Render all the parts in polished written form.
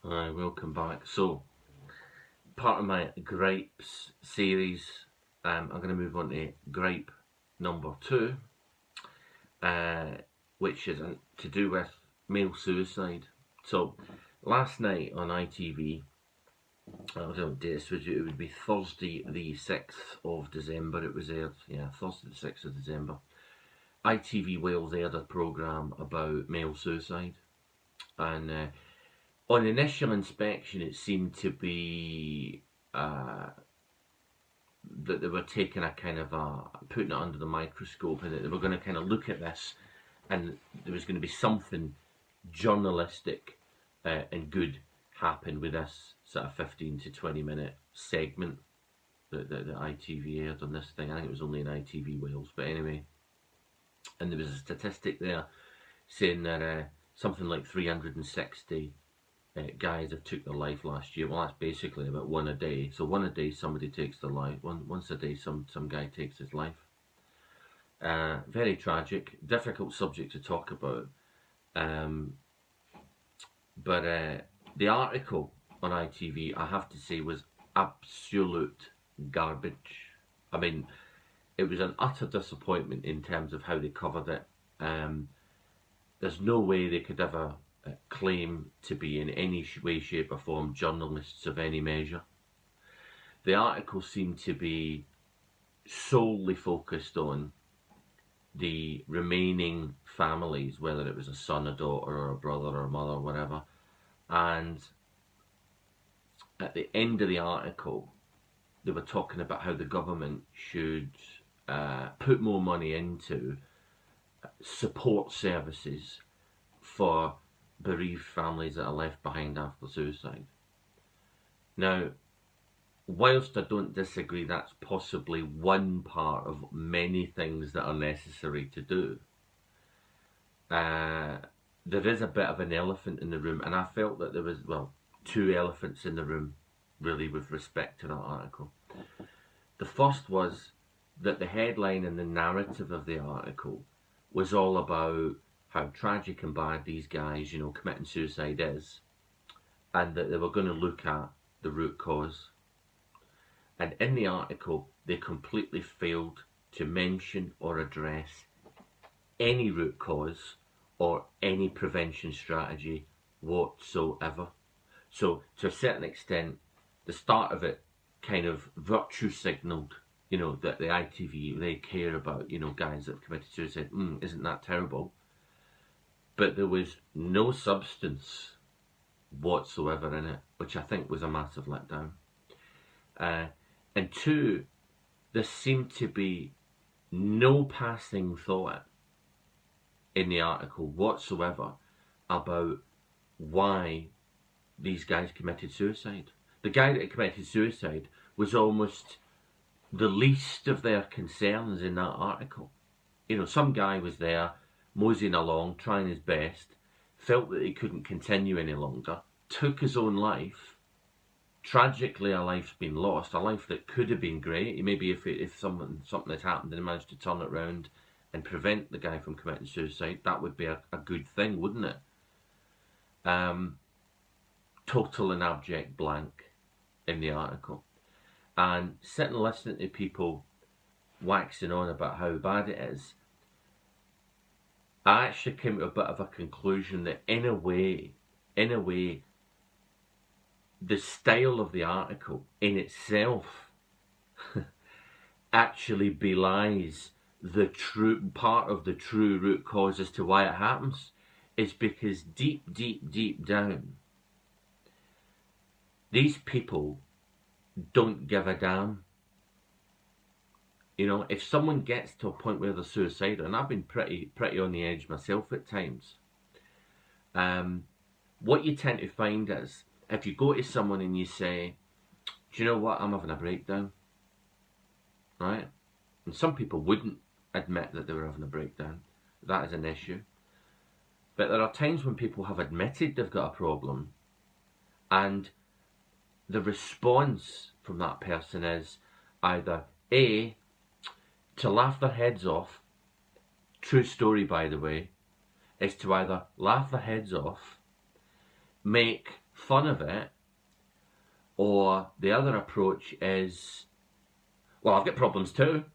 Hi, welcome back. So, part of my Gripes series, I'm going to move on to Gripe number 2, which is to do with male suicide. So, last night on ITV, I don't know what day this was, it would be Thursday the 6th of December, it was aired, Thursday the 6th of December. ITV Wales aired a programme about male suicide, and on initial inspection, it seemed to be that they were taking a kind of putting it under the microscope, and that they were going to kind of look at this, and there was going to be something journalistic and good happen with this sort of 15 to 20 minute segment that ITV aired on this thing. I think it was only in ITV Wales, but anyway. And there was a statistic there saying that something like 360 guys have took their life last year. Well, that's basically about one a day. So one a day somebody takes their life. Once a day some guy takes his life. Very tragic, difficult subject to talk about. But the article on ITV, I have to say, was absolute garbage. I mean, it was an utter disappointment in terms of how they covered it. There's no way they could ever claim to be in any way, shape or form journalists of any measure. The article seemed to be solely focused on the remaining families, whether it was a son, a daughter, or a brother, or a mother, or whatever. And at the end of the article, they were talking about how the government should put more money into support services for bereaved families that are left behind after suicide. Now, whilst I don't disagree that's possibly one part of many things that are necessary to do, there is a bit of an elephant in the room, and I felt that there was, well, two elephants in the room, really, with respect to that article. The first was that the headline and the narrative of the article was all about how tragic and bad these guys, committing suicide is, and that they were going to look at the root cause. And in the article, they completely failed to mention or address any root cause or any prevention strategy whatsoever. So, to a certain extent, the start of it kind of virtue signalled, that the ITV, they care about, guys that have committed suicide. Isn't that terrible? But there was no substance whatsoever in it, which I think was a massive letdown. And two, there seemed to be no passing thought in the article whatsoever about why these guys committed suicide. The guy that committed suicide was almost the least of their concerns in that article. Some guy was there, moseying along, trying his best, felt that he couldn't continue any longer, took his own life. Tragically, a life's been lost, a life that could have been great. Maybe if something had happened and he managed to turn it around and prevent the guy from committing suicide, that would be a good thing, wouldn't it? Total and abject blank in the article. And sitting listening to people waxing on about how bad it is, I actually came to a bit of a conclusion that in a way, the style of the article in itself actually belies the true part of the true root cause as to why it happens. It's because deep down, these people don't give a damn. If someone gets to a point where they're suicidal, and I've been pretty on the edge myself at times, what you tend to find is, if you go to someone and you say, do you know what, I'm having a breakdown, right? And some people wouldn't admit that they were having a breakdown. That is an issue. But there are times when people have admitted they've got a problem, and the response from that person is either A, to laugh their heads off. True story, by the way, is to either laugh their heads off, make fun of it, or the other approach is, well, I've got problems too,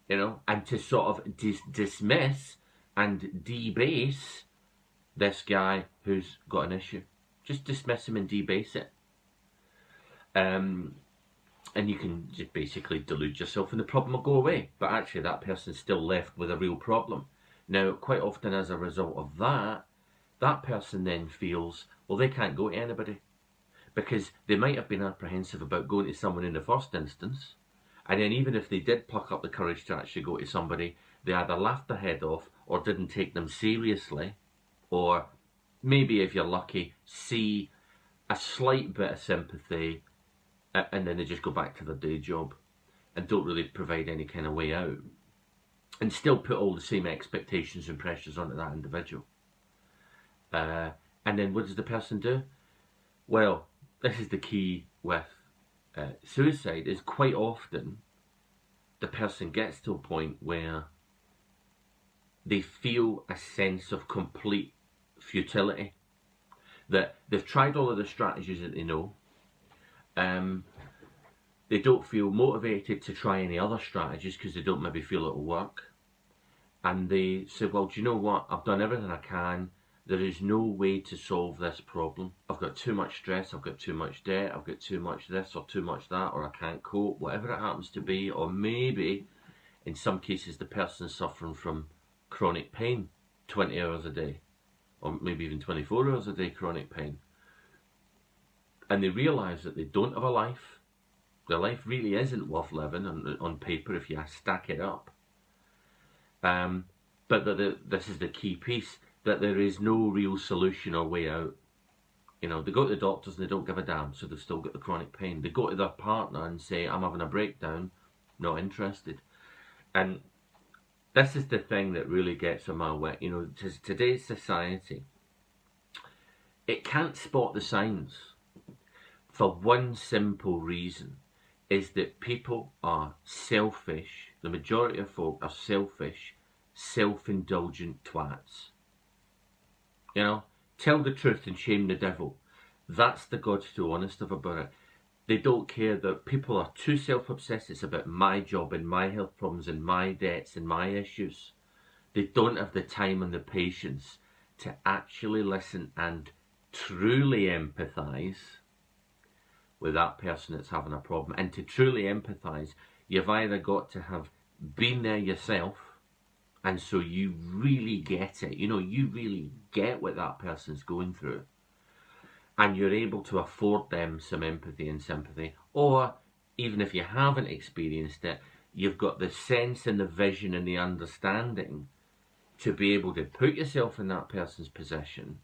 you know, and to sort of dismiss and debase this guy who's got an issue. Just dismiss him and debase it. And you can just basically delude yourself and the problem will go away. But actually that person's still left with a real problem. Now, quite often as a result of that, that person then feels, well, they can't go to anybody. Because they might have been apprehensive about going to someone in the first instance. And then even if they did pluck up the courage to actually go to somebody, they either laughed their head off or didn't take them seriously. Or maybe, if you're lucky, see a slight bit of sympathy and then they just go back to their day job and don't really provide any kind of way out. And still put all the same expectations and pressures onto that individual. And then what does the person do? Well, this is the key with suicide, is quite often the person gets to a point where they feel a sense of complete futility. That they've tried all of the strategies that they know. They don't feel motivated to try any other strategies because they don't maybe feel it'll work. And they say, well, do you know what? I've done everything I can. There is no way to solve this problem. I've got too much stress, I've got too much debt, I've got too much this or too much that, or I can't cope, whatever it happens to be. Or maybe, in some cases, the person's suffering from chronic pain, 20 hours a day, or maybe even 24 hours a day chronic pain. And they realise that they don't have a life. Their life really isn't worth living on paper if you stack it up. But this is the key piece, that there is no real solution or way out. You know, they go to the doctors and they don't give a damn, so they've still got the chronic pain. They go to their partner and say, I'm having a breakdown, not interested. And this is the thing that really gets on my wit. You know, today's society, it can't spot the signs for one simple reason, is that people are selfish. The majority of folk are selfish, self-indulgent twats. You know, tell the truth and shame the devil. That's the God's too honest of about it. They don't care that people are too self-obsessed. It's about my job and my health problems and my debts and my issues. They don't have the time and the patience to actually listen and truly empathise with that person that's having a problem. And to truly empathise, you've either got to have been there yourself, and so you really get it. You know, you really get what that person's going through. And you're able to afford them some empathy and sympathy. Or, even if you haven't experienced it, you've got the sense and the vision and the understanding to be able to put yourself in that person's position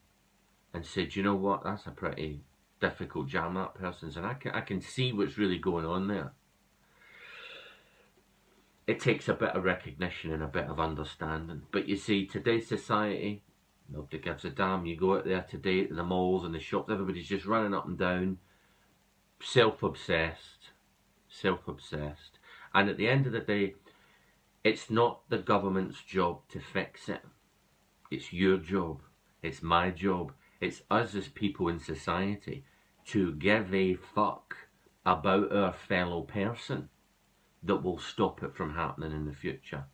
and say, do you know what, that's a pretty difficult jam that person's in. I can see what's really going on there. It takes a bit of recognition and a bit of understanding. But you see, today's society, nobody gives a damn. You go out there today to the malls and the shops, everybody's just running up and down, self-obsessed. And at the end of the day, it's not the government's job to fix it. It's your job. It's my job. It's us as people in society to give a fuck about our fellow person that will stop it from happening in the future.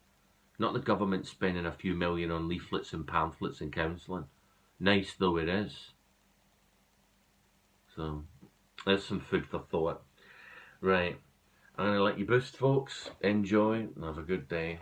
Not the government spending a few million on leaflets and pamphlets and counselling. Nice though it is. So, there's some food for thought. Right, I'm going to let you boost, folks. Enjoy and have a good day.